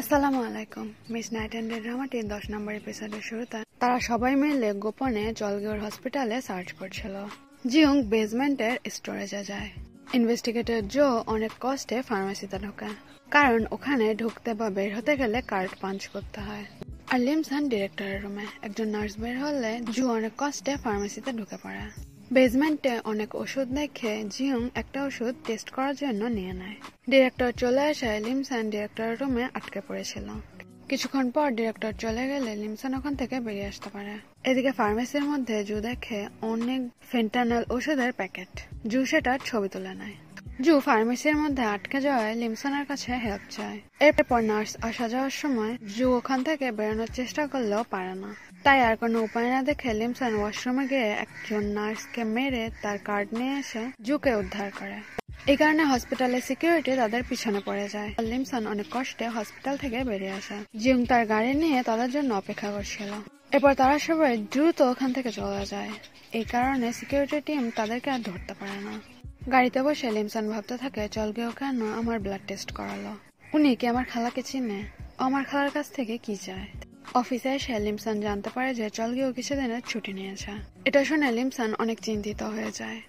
আসসালামু আলাইকুম। Miss night and day ড্রামাটির 10 নম্বর এপিসোডের শুরুতে তারা সবাই মিলে গোপনে জলগিওর হসপিটালে সার্চ করছিল। জিয়ং বেসমেন্টের স্টোরেজে যায়। ইনভেস্টিগেটর জো অনেক কষ্টে ফার্মেসিতে ঢোকে, কারণ ওখানে ঢুকতে বা বের হতে গেলে কার্ড পাঞ্চ করতে হয়। আর লিমসান ডিরেক্টরের রুমে। একজন নার্স বের হলে জো অনেক কষ্টে ফার্মেসিতে ঢুকে পড়ে। বেসমেন্টে অনেক ওষুধ দেখে জিয়ং একটা ওষুধ টেস্ট করার জন্য নিয়ে নেয়। ডিরেক্টর চলে আসায় লিমসান ডিরেক্টরের রুমে আটকে পড়েছিল। কিছুক্ষণ পর ডিরেক্টর চলে গেলে লিমসান ওখান থেকে বেরিয়ে আসতে পারে। এদিকে ফার্মেসির মধ্যে জু দেখে অনেক ফেন্টানল ওষুধের প্যাকেট। জু সেটার ছবি তুলে নেয়। জু ফার্মেসির মধ্যে আটকে যাওয়ায় লিমসানের কাছে হেল্প চায়। এরপর নার্স আসা যাওয়ার সময় জু ওখান থেকে বেরোনোর চেষ্টা করলেও পারে না। তাই আর কোনো উপায় না দেখে লিমসান ওয়াশরুমে গিয়ে একজন নার্সকে মেরে তার কার্ড নিয়ে এসে জুকে উদ্ধার করে। এই কারণে হসপিটালের সিকিউরিটি তাদের পিছনে পড়ে যায়। লিমসান অনেক কষ্টে হসপিটাল থেকে বেরিয়ে আসে। জিয়ং তার গাড়ি নিয়ে তাদের জন্য অপেক্ষা করছিল। এরপর তারা সবাই দ্রুত ওখান থেকে চলে যায়। এই কারণে সিকিউরিটি টিম তাদেরকে আর ধরতে পারে না। গাড়িতে বসে লিমসান ভাবতে থাকে, চলগিও কেন আমার ব্লাড টেস্ট করালো? উনি কি আমার খালাকে চিনে? আমার খালার কাছ থেকে কি চায়? অফিসে এসে লিমসান জানতে পারে যে চলগিও কিছুদিনের ছুটি নিয়েছে। এটা শুনে লিমসান অনেক চিন্তিত হয়ে যায়।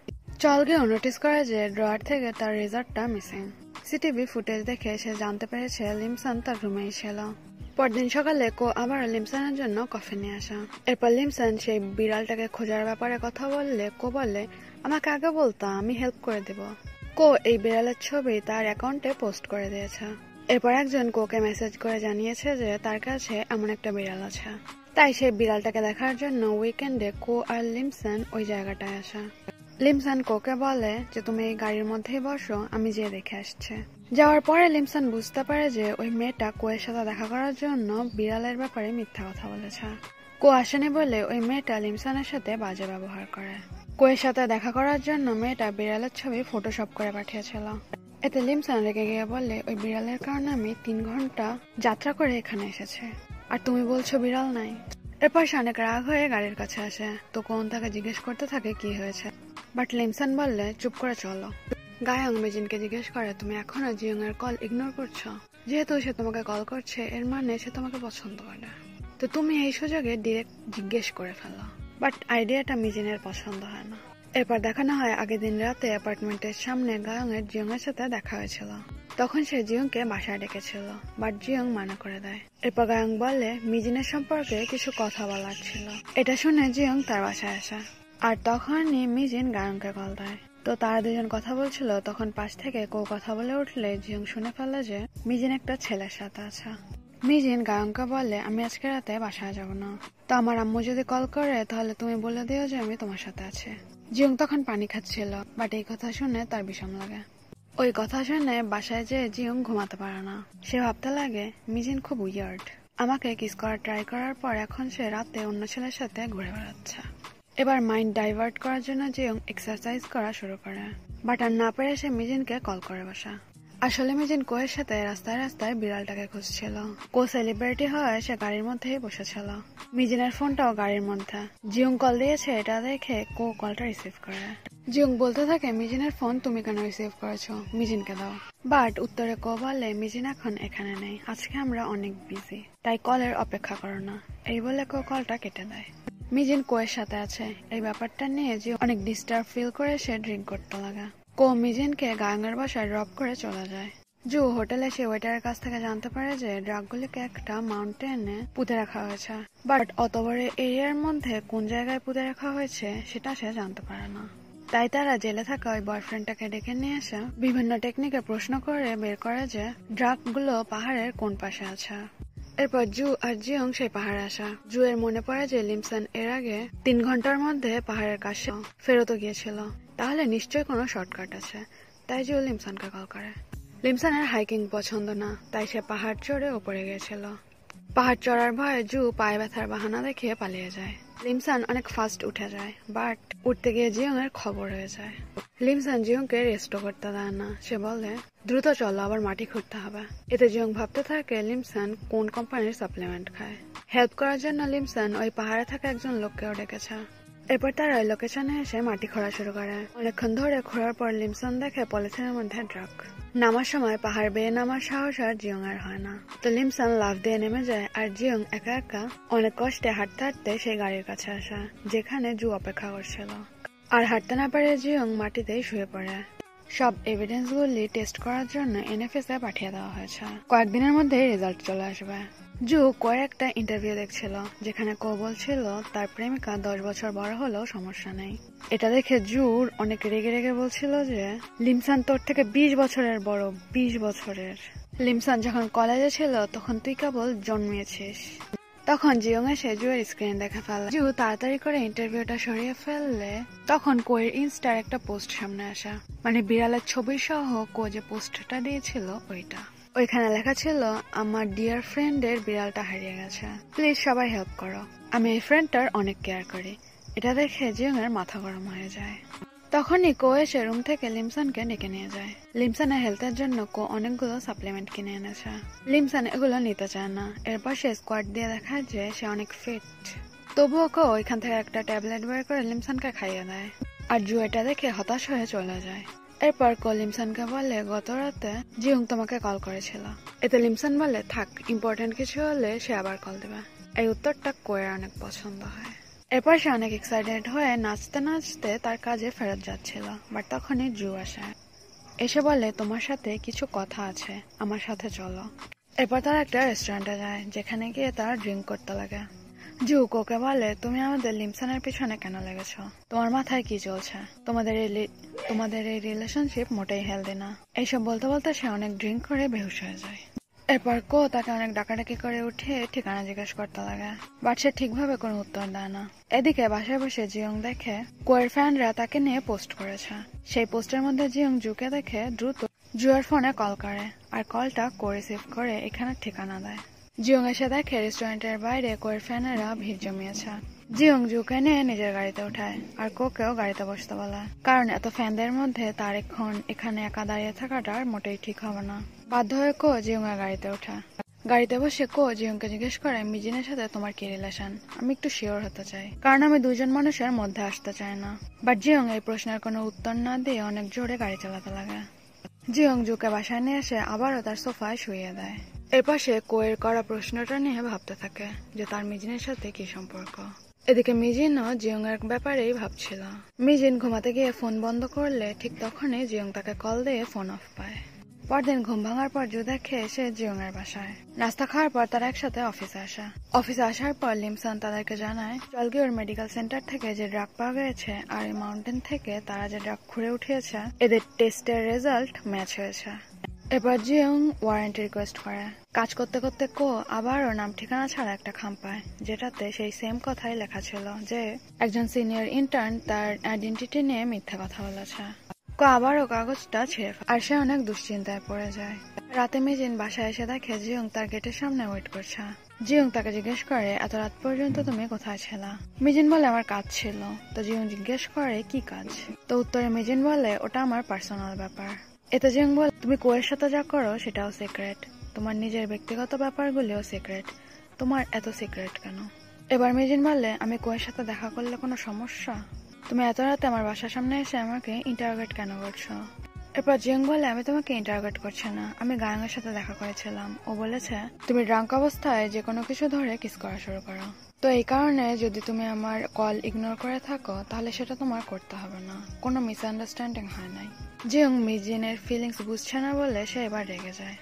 চলগিও নোটিস করে যে ড্রয়ার থেকে তার রেজাল্টটা মিসিং। সিটিভি ফুটেজ দেখে সে জানতে পেরেছে লিমসান তার রুমেই ছিল। পরদিন সকালে কো আবার লিমসানের জন্য কফি নিয়ে আসা। এরপর লিমসান সেই বিড়ালটাকে খোঁজার ব্যাপারে কথা বললে কো বলে, আমাকে আগে বলতো, আমি হেল্প করে দেব। কো এই বিড়ালের ছবি তার অ্যাকাউন্টে পোস্ট করে দিয়েছে। এরপর একজন কোকে মেসেজ করে জানিয়েছে যে তার কাছে এমন একটা বিড়াল আছে। তাই সেই বিড়ালটাকে দেখার জন্য উইকেন্ডে কো আর লিমসান ওই জায়গাটায় আসা। লিমসান কোকে বলে যে তুমি এই গাড়ির মধ্যেই বসো, আমি যেয়ে দেখে আসছে। যাওয়ার পরে লিমসান বুঝতে পারে যে ওই মেয়েটা কোয়ের সাথে দেখা করার জন্য বিড়ালের ব্যাপারে মিথ্যা কথা বলেছে। কো আসেনি বলে ওই মেয়েটা লিমসানের সাথে বাজে ব্যবহার করে। কোয়ের সাথে দেখা করার জন্য মেয়েটা বিড়ালের ছবি ফটোশপ করে পাঠিয়েছিল। এতে লিমসান রেগে গিয়ে বলে, ওই বিড়ালের কারণে আমি 3 ঘন্টা যাত্রা করে এখানে এসেছে, আর তুমি বলছো বিড়াল নাই। এরপর সে অনেক রাগ হয়ে গাড়ির কাছে আসে। তো কোন তাকে জিজ্ঞেস করতে থাকে কি হয়েছে, বাট লিমসান বললে চুপ করে চলো। গায়ং মেজিনকে জিজ্ঞেস করে, তুমি এখনো জিয়ং এর কল ইগনোর করছো? যেহেতু সে তোমাকে কল করছে এর মানে সে তোমাকে পছন্দ করে, তো তুমি এই সুযোগে ডিরেক্ট জিজ্ঞেস করে ফেলো। বাট আইডিয়াটা মিজিনের পছন্দ হয় না। এরপর দেখানো হয় আগের দিন রাতে অ্যাপার্টমেন্টের সামনে গায়ং এর জিয়ং এর সাথে দেখা হয়েছিল। তখন সে জিয়ংকে বাসায় ডেকেছিল, বাট জিয়ং মানা করে দেয়। এরপর গায়ং বলে মিজিনের সম্পর্কে কিছু কথা বলার ছিল। এটা শুনে জিয়ং তার বাসায় আসে। আর তখনই মিজিন গায়ংকে কল দেয়। তো তারা দুজন কথা বলছিল, তখন পাশ থেকে কেউ কথা বলে উঠলে জিয়ং শুনে ফেলে যে মিজিন একটা ছেলের সাথে আছে। মিজিন গায়ংকে বলে, আমি আজকে রাতে বাসায় যাব না, তো আমার আম্মু যদি কল করে তাহলে তুমি বলে দিও যে আমি তোমার সাথে আছি। জিয়ং তখন পানি খাচ্ছিল, বাট এই কথা শুনে তার বিষম লাগে। ওই কথা শুনে বাসায় যেয়ে জিয়ং ঘুমাতে পারে না। সে ভাবতে লাগে মিজিন খুব উইয়ার্ড। আমাকে কিস করার ট্রাই করার পর এখন সে রাতে অন্য ছেলের সাথে ঘুরে বেড়াচ্ছে। এবার মাইন্ড ডাইভার্ট করার জন্য জিয়ং এক্সারসাইজ করা শুরু করে, বাট আর না পেরে সে মিজিনকে কল করে বসা। আসলে মিজিন কোয়ের সাথে রাস্তায় রাস্তায় বিড়ালটাকে খুঁজছিল। কো সেলিব্রিটি হয়ে সে গাড়ির মধ্যেই বসেছিল। মিজিনের ফোনটাও গাড়ির মধ্যে। জিয়ং কল দিয়েছে এটা দেখে কো কলটা রিসিভ করে। জিয়ং বলতে থাকে, মিজিনের ফোন তুমি কেন রিসিভ করেছো, মিজিনকে দাও। বাট উত্তরে কো বলে, মিজিন এখন এখানে নেই, আজকে আমরা অনেক বিজি, তাই কলের অপেক্ষা করো না। এই বলে কো কলটা কেটে দেয়। মিজিন কোয়ের সাথে আছে এই ব্যাপারটা নিয়ে যে অনেক ডিস্টার্ব ফিল করে সে ড্রিঙ্ক করতে লাগা। কো মিজিনকে গায়ংয়ের বাসায় ড্রপ করে চলে যায়। জু হোটেলে সে ওয়েটারের কাছ থেকে জানতে পারে যে ড্রাগগুলিকে একটা মাউন্টেনে পুঁতে রাখা হয়েছে, বাট অত বড় এরিয়ার মধ্যে কোন জায়গায় পুঁতে রাখা হয়েছে সেটা সে জানতে পারে না। তাই তারা জেলে থাকা ওই বয়ফ্রেন্ডটাকে ডেকে নিয়ে এসে বিভিন্ন টেকনিকে প্রশ্ন করে বের করে যে ড্রাগগুলো পাহাড়ের কোন পাশে আছে। এরপর জু আর জিয়ং সেই পাহাড়ে আসা। জু এর মনে পড়ে যে লিমসান এর আগে 3 ঘন্টার মধ্যে পাহাড়ের কাছে ফেরত গিয়েছিল, তাহলে নিশ্চয়ই কোনো শর্টকাট আছে। তাই জু লিমসানকে কল করে। লিমসানের হাইকিং পছন্দ না, তাই সে পাহাড় চড়ে উপরে গিয়েছিল। পাহাড় চড়ার ভয়ে জু পায়ে ব্যথার বাহানা দেখিয়ে পালিয়ে যায়। লিমসান অনেক ফাস্ট উঠে যায়, বাট উঠতে গিয়ে জিয়ং এর খবর হয়ে যায়। লিমসান জিয়ংকে রেস্ট করতে দেয় না। সে বলে, দ্রুত চলো, আবার মাটি খুঁড়তে হবে। এতে জিয়ং ভাবতে থাকে লিমসান কোন কোম্পানির সাপ্লিমেন্ট খায়। হেল্প করার জন্য লিমসান ওই পাহাড়ে থাকা একজন লোককেও ডেকেছে। এরপর তারা ওই লোকেশনে এসে মাটি খোঁড়া শুরু করে। অনেকক্ষণ ধরে খোঁড়ার পর লিমসান দেখে পলিথিনের মধ্যে ড্রাগ। নামার সময় পাহাড় বেয়ে নামার সাহস আর জিয়ং এর হয় না, তো লিমসান লাফ দিয়ে নেমে যায় আর জিয়ং একা একা অনেক কষ্টে হাঁটতে হাঁটতে সেই গাড়ির কাছে আসা যেখানে জু অপেক্ষা করছিল। আর হাঁটতে না পারে জিয়ং মাটিতেই শুয়ে পড়ে। সব এভিডেন্স গুলি টেস্ট করার জন্য এনএফএস এ পাঠিয়ে দেওয়া হয়েছে। কয়েকদিনের মধ্যেই রেজাল্ট চলে আসবে। জু কোয়ের একটা ইন্টারভিউ দেখছিল যেখানে কো বলছিল তার প্রেমিকা 10 বছর বড় হলেও সমস্যা নেই। এটা দেখে জুর অনেক রেগে রেগে বলছিল যে লিমসান তোর থেকে 20 বছরের বড়, 20 বছরের। লিমসান যখন কলেজে ছিল তখন তুই কেবল জন্মিয়েছিস। তখন জিয়ং এসে জুয়ের স্ক্রিন দেখে ফেলে। জু তাড়াতাড়ি করে ইন্টারভিউটা সরিয়ে ফেললে তখন কোয়ের ইনস্টার একটা পোস্ট সামনে আসা, মানে বিড়ালের ছবি সহ কো যে পোস্টটা দিয়েছিল ওইটা। ওইখানে লেখা ছিল, আমার ডিয়ার ফ্রেন্ডের বিড়ালটা হারিয়ে গেছে, প্লিজ সবাই হেল্প করো, আমি এই ফ্রেন্ডটার অনেক কেয়ার করি। এটা দেখে জিয়ং এর মাথা গরম হয়ে যায়। তখনই কো এসে রুম থেকে লিমসানকে ডেকে নিয়ে যায়। লিমসানের হেলথের জন্য কো অনেকগুলো সাপ্লিমেন্ট কিনে এনেছে। লিমসান এগুলো নিতে চায় না। এরপর সে স্কোয়াড দিয়ে দেখায় যে সে অনেক ফিট। তবুও কো ওইখান থেকে একটা ট্যাবলেট বের করে লিমসানকে খাইয়ে দেয়। আর জু এটা দেখে হতাশ হয়ে চলে যায়। এরপর কো লিমসানকে বলে গত রাতে জিয়ং তোমাকে কল করেছিল। এতে লিমসান বলে থাক, ইম্পর্টেন্ট কিছু হলে সে আবার কল দেবে। এই উত্তরটা কোয়ের অনেক পছন্দ হয়। এরপর সে অনেক এক্সাইটেড হয়ে নাচতে নাচতে তার কাজে ফেরত যাচ্ছিল, বাট তখনই জু আসে। এসে বলে তোমার সাথে কিছু কথা আছে, আমার সাথে চলো। এরপর তারা একটা রেস্টুরেন্টে যায় যেখানে গিয়ে তারা ড্রিঙ্ক করতে লাগে। জু কোকে বলে তুমি আমাদের লিমসানের পিছনে কেন লেগেছ, তোমার মাথায় কি চলছে, তোমাদের এই রিলেশনশিপ মোটেই হেলদি না। এইসব বলতে বলতে সে অনেক ড্রিঙ্ক করে বেহুশ হয়ে যায়। এরপর কো তাকে অনেক ডাকাডাকি করে উঠে ঠিকানা জিজ্ঞেস করতে লাগে, বাট সে ঠিকভাবে কোনো উত্তর দেয় না। এদিকে বাসায় বসে জিয়ং দেখে কোয়ের ফ্যানরা তাকে নিয়ে পোস্ট করেছে। সেই পোস্টের মধ্যে জিয়ং জুকে দেখে দ্রুত জুয়ের ফোনে কল করে, আর কলটা কো রিসিভ করে এখানে ঠিকানা দেয়। জিয়ং এসে দেখে রেস্টুরেন্টের বাইরে কোয়ের ফ্যানেরা ভিড় জমিয়েছে। জিয়ং জুকে নিয়ে নিজের গাড়িতে উঠায় আর কোকেও গাড়িতে বসতে বলে, কারণ এত ফ্যানদের মধ্যে তার এখন এখানে একা দাঁড়িয়ে থাকাটা মোটেই ঠিক হবে না। বাধ্য হয়ে কো জিয়ং এর গাড়িতে ওঠে। গাড়িতে বসে কো জিয়ংকে জিজ্ঞেস করে মিজিনের সাথে তোমার কি রিলেশন, আমি একটু শিওর হতে চাই, কারণ আমি দুজন মানুষের মধ্যে আসতে চাই না। বাট জিয়ং এই প্রশ্নের কোনো উত্তর না দিয়ে অনেক জোরে গাড়ি চালাতে লাগে। জিয়ং জুকে বাসায় নিয়ে এসে আবারও তার সোফায় শুইয়ে দেয়। এরপর সে কোয়ের করা প্রশ্নটা নিয়ে ভাবতে থাকে যে তার মিজিনের সাথে কি সম্পর্ক। এদিকে মিজিনও জিয়ং এর ব্যাপারেই ভাবছিল। মিজিন ঘুমাতে গিয়ে ফোন বন্ধ করলে ঠিক তখনই জিয়ং তাকে কল দিয়ে ফোন অফ পায়। পরদিন ঘুম ভাঙার পর জু দেখে এসে জিয়ং এর বাসায়। নাস্তা খাওয়ার পর তারা একসাথে অফিসে আসে। অফিসে আসার পর লিমসান তাদেরকে জানায় চলগিওর মেডিকেল সেন্টার থেকে যে ড্রাগ পাওয়া গেছে আর এই মাউন্টেন থেকে তারা যে ড্রাগ খুঁড়ে উঠিয়েছে এদের টেস্টের রেজাল্ট ম্যাচ হয়েছে। এবার জিয়ং ওয়ারেন্টি রিকোয়েস্ট করে। কাজ করতে করতে কো আবারও নাম ঠিকানা ছাড়া একটা খাম পায়, যেটাতে সেই সেম কথাই লেখা ছিল যে একজন সিনিয়র ইন্টার্ন তার আইডেন্টিটি নিয়ে মিথ্যা কথা বলেছে। কো আবারও কাগজটা ছিঁড়ে ফেলে আর সে অনেক দুশ্চিন্তায় পড়ে যায়। রাতে মিজিন বাসায় এসে দেখে জিয়ং তার গেটের সামনে ওয়েট করছে। জিয়ং তাকে জিজ্ঞেস করে এত রাত পর্যন্ত তুমি কোথায় ছিলা। মিজিন বলে আমার কাজ ছিল। তো জিয়ং জিজ্ঞেস করে কি কাজ। তো উত্তরে মিজিন বলে ওটা আমার পার্সোনাল ব্যাপার। এতে জিয়ং বলে তুমি কোয়ের সাথে যা করো সেটাও সিক্রেট, তোমার নিজের ব্যক্তিগত ব্যাপারগুলিও সিক্রেট, তোমার এত সিক্রেট কেন। এবার মিজিন বলে আমি কোয়ের সাথে দেখা করলে কোনো সমস্যা, তুমি এত রাতে আমার বাসার সামনে এসে আমাকে ইন্টারোগেট কেন করছো। এরপর জিয়ং বলে আমি তোমাকে ইন্টারোগেট করছি না, আমি গায়ং এর সাথে দেখা করেছিলাম, ও বলেছে তুমি ড্রাঙ্ক অবস্থায় যে কোনো কিছু ধরে কিস করা শুরু করো, তো এই কারণে যদি তুমি আমার কল ইগনোর করে থাকো তাহলে সেটা তোমার করতে হবে না, কোনো মিসআন্ডারস্ট্যান্ডিং হয় নাই। জিয়ং মিজিনের ফিলিংস বুঝছে না বলে সে এবার রেগে যায়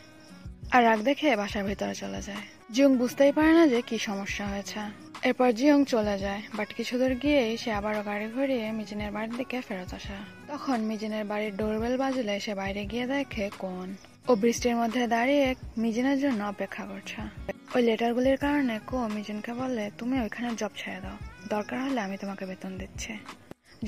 আর রাগ দেখে বাসার ভিতরে চলে যায়। জিয়ং বুঝতেই পারে না যে কি সমস্যা হয়েছে। এরপর জিয়ং চলে যায়, বাট কিছু দূর গিয়েই সে আবারও গাড়ি ঘুরিয়ে মিজিনের বাড়ির দিকে ফেরত আসে। তখন মিজিনের বাড়ির ডোরবেল বাজলে সে বাইরে গিয়ে দেখে কোন ও বৃষ্টির মধ্যে দাঁড়িয়ে মিজিনের জন্য অপেক্ষা করছে। ওই লেটারগুলির কারণে কো মিজিনকে বলে তুমি ওইখানে জব ছেড়ে দাও, দরকার হলে আমি তোমাকে বেতন দিচ্ছি,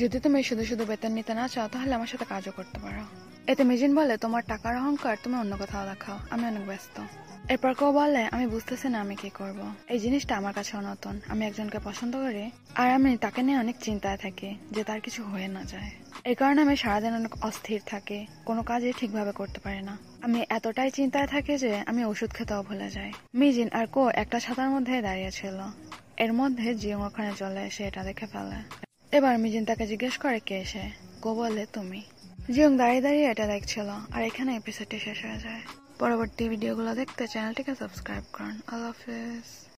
যদি তুমি শুধু শুধু বেতন নিতে না চাও তাহলে আমার সাথে কাজও করতে পারো। এতে মিজিন বলে তোমার টাকার অহংকার তুমি অন্য কোথাও দেখাও, আমি অনেক ব্যস্ত। এরপর কেউ বলে আমি বুঝতেছি না আমি কি করব, এই জিনিসটা আমার কাছে নতুন, আমি একজনকে পছন্দ করি আর আমি তাকে নিয়ে অনেক চিন্তায় থাকি যে তার কিছু হয়ে না যায়, এই কারণে আমি সারাদিন অনেক অস্থির থাকি, কোনো কাজই ঠিকভাবে করতে পারি না, আমি এতটাই চিন্তায় থাকি যে আমি ওষুধ খেতেও ভুলে যাই। মিজিন আর কো একটা ছাতার মধ্যে দাঁড়িয়েছিল, এর মধ্যে জিয়ং ওখানে চলে এসে এটা দেখে ফেলে। এবার মিজিন তাকে জিজ্ঞেস করে কে এসে, কো বলে তুমি। জিয়ং দাঁড়িয়ে দাঁড়িয়ে এটা দেখছিল, আর এখানে এপিসোডটি শেষ হয়ে যায়। পরবর্তী ভিডিওগুলো দেখতে চ্যানেলটিকে সাবস্ক্রাইব করুন। আল্লাহ হাফেজ।